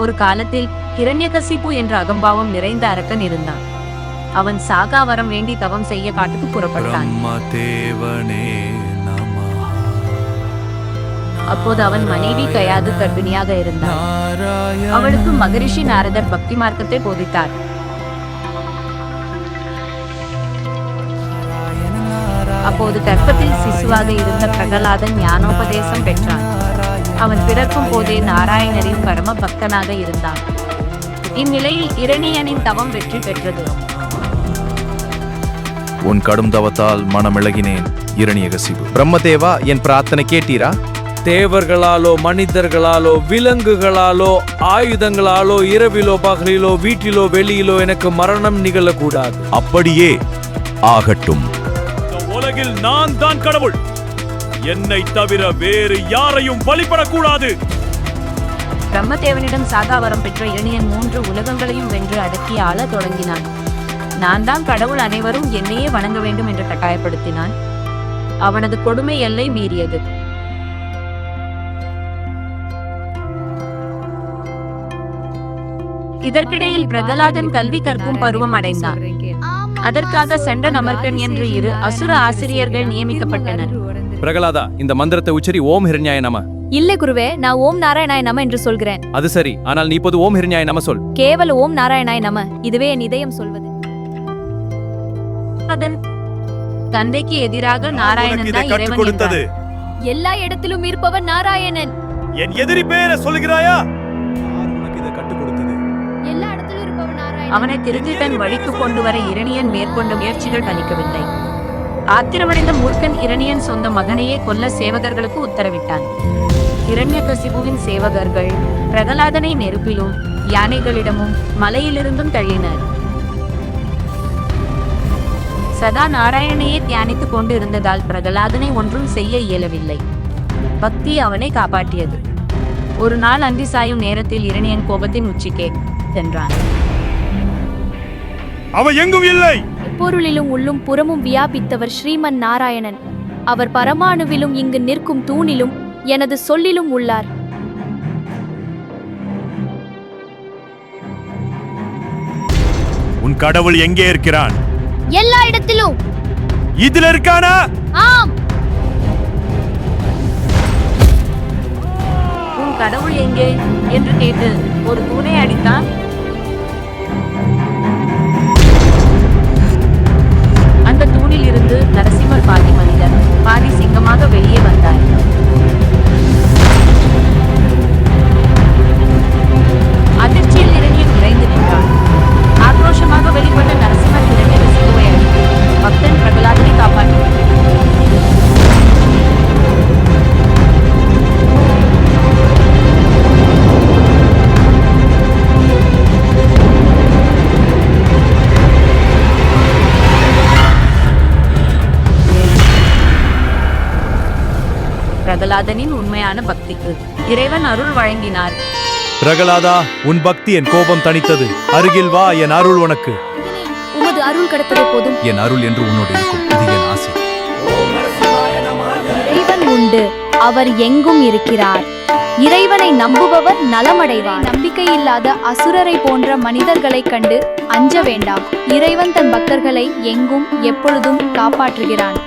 ஒரு காலத்தில் ஹிரண்யகசிபு என்ற அகம்பாவம் நிறைந்த அரக்கன் இருந்தான். அவன் சாகா வரம் வேண்டி தவம் செய்ய காட்டுக்கு புறப்பட்டான். அப்போது அவன் மனைவி கயாது கர்ப்பிணியாக இருந்தார். அவளுக்கு மகரிஷி நாரதர் பக்தி மார்க்கத்தை போதித்தார். அப்போது கர்ப்பத்தில் சிசுவாக இருந்த பிரகலாதன் ஞானோபதேசம் பெற்றான். அவன் பிறக்கும் போதே நாராயணரின் பரம பக்தனாக இருந்தான். இந்நிலையில் இரணியனின் தவம் வெற்றி பெற்றது. உன் கடும் தவத்தால் மனமிளகினேன் இரணியகசிபு. பிரம்மதேவா, என் பிரார்த்தனை கேட்டீரா? தேவர்களாலோ மனிதர்களாலோ விலங்குகளாலோ ஆயுதங்களாலோ இரவிலோ பகலிலோ வீட்டிலோ வெளியிலோ எனக்கு மரணம் நிகழக்கூடாது. அப்படியே ஆகட்டும். உலகில் நான் தான் கடவுள். என்னை தவிர வேறு யாரையும் வழிபடக்கூடாது. பிரம்மதேவனிடம் சாகாவரம் பெற்ற இரணியன் 3 உலகங்களையும் வென்று அடக்கி ஆள தொடங்கினான். நான் தான் கடவுள், அனைவரும் என்னையே வணங்க வேண்டும் என்று கட்டாயப்படுத்தினான். அவனது கொடுமை எல்லை மீறியது. இதற்கிடையில் பிரகலாதன் கல்வி கற்கும் பருவம் அடைந்தான். அதற்காக செண்டன் அமர்கன் என்று 2 அசுர ஆசிரியர்கள் நியமிக்கப்பட்டனர். பிரகலாதா, இந்த மந்திரத்தை உச்சரி. ஓம் ஹிரண்யாய நம. இல்லை குருவே, நான் ஓம் நாராயணாய நம என்று சொல்கிறேன். அது சரி, ஆனால் நீ இப்போது ஓம் ஹிரண்யாய நம சொல். கேவல ஓம் நாராயணாய நம, இதுவே என் இதயம் சொல்வது. தந்தைக்கு எதிராக நாராயணன் தான் இறைவன் என்றார். எல்லா இடத்திலும் இருப்பவன் நாராயணன். என் எதிரி பேரை சொல்கிறாயா? எல்லா இடத்திலும் இருப்பவன் நாராயணன். அவனை திருத்தி தன் வழிக்கு கொண்டு வர இரணியன் மேற்கொண்ட முயற்சிகள் பலிக்கவில்லை. ஆத்திரமடைந்த மூர்க்கன் இரணியன் சொந்த மகனையே கொல்ல சேவகர்களுக்கு உத்தரவிட்டான். ஹிரண்யகசிபுவின் சேவகர்கள் பிரகலாதனை நெருப்பிலும் யானைகளிடமும் மலையிலிருந்தும் தள்ளினர். சதா நாராயணையே தியானித்துக் கொண்டு இருந்ததால் பிரகலாதனை ஒன்றும் செய்ய இயலவில்லை. பக்தி அவனை காப்பாற்றியது. ஒரு நாள் அந்தி சாயும் நேரத்தில் இரணியன் கோபத்தின் உச்சிக்கே சென்றான். அவன் எங்கும் இல்லை. எப்பொருளிலும் உள்ளும் புறமும் வியாபித்தவர் ஸ்ரீமன் நாராயணன். அவர் பரமாணுவிலும் இங்கு நிற்கும் தூணிலும் எனது சொல்லிலும் உள்ளார். உன் கடவுள் எங்கே இருக்கிறான்? எல்லா இடத்திலும். இதுல இருக்கானா? ஆம். உன் கடவுள் எங்கே என்று கேட்டு ஒரு தூணை அடித்தான். அந்த தூணில் இருந்து நரசிம்மர் பாதி மனிதர் பாதி சிங்கமாக வெளியே வந்தார். அதிர்ச்சியில் இரணியன் விரைந்து நின்றான். ஆக்ரோஷமாக வெளிப்பட்ட நரசிம்மர் ஹிரண்யகசிபுவை அடித்து பக்தன் பிரகலாதனை காப்பாற்றினார். பிரகலாதனின் உண்மையான பக்திக்கு இறைவன் அருள் வழங்கினார். பிரகலாதா, உன் பக்தி என் கோபம் தணித்தது. அருகில் வா, என் அருள் உனக்கு. உமது அருள் கிடைத்ததே போதும். என் அருள் என்று உன்னோடு இருக்கும். இது என் ஆசை. இறைவன் உண்டு, அவர் எங்கும் இருக்கிறார். இறைவனை நம்புபவர் நலமடைவார். நம்பிக்கை இல்லாத அசுரரை போன்ற மனிதர்களை கண்டு அஞ்ச வேண்டாம். இறைவன் தன் பக்தர்களை எங்கும் எப்பொழுதும் காப்பாற்றுகிறான்.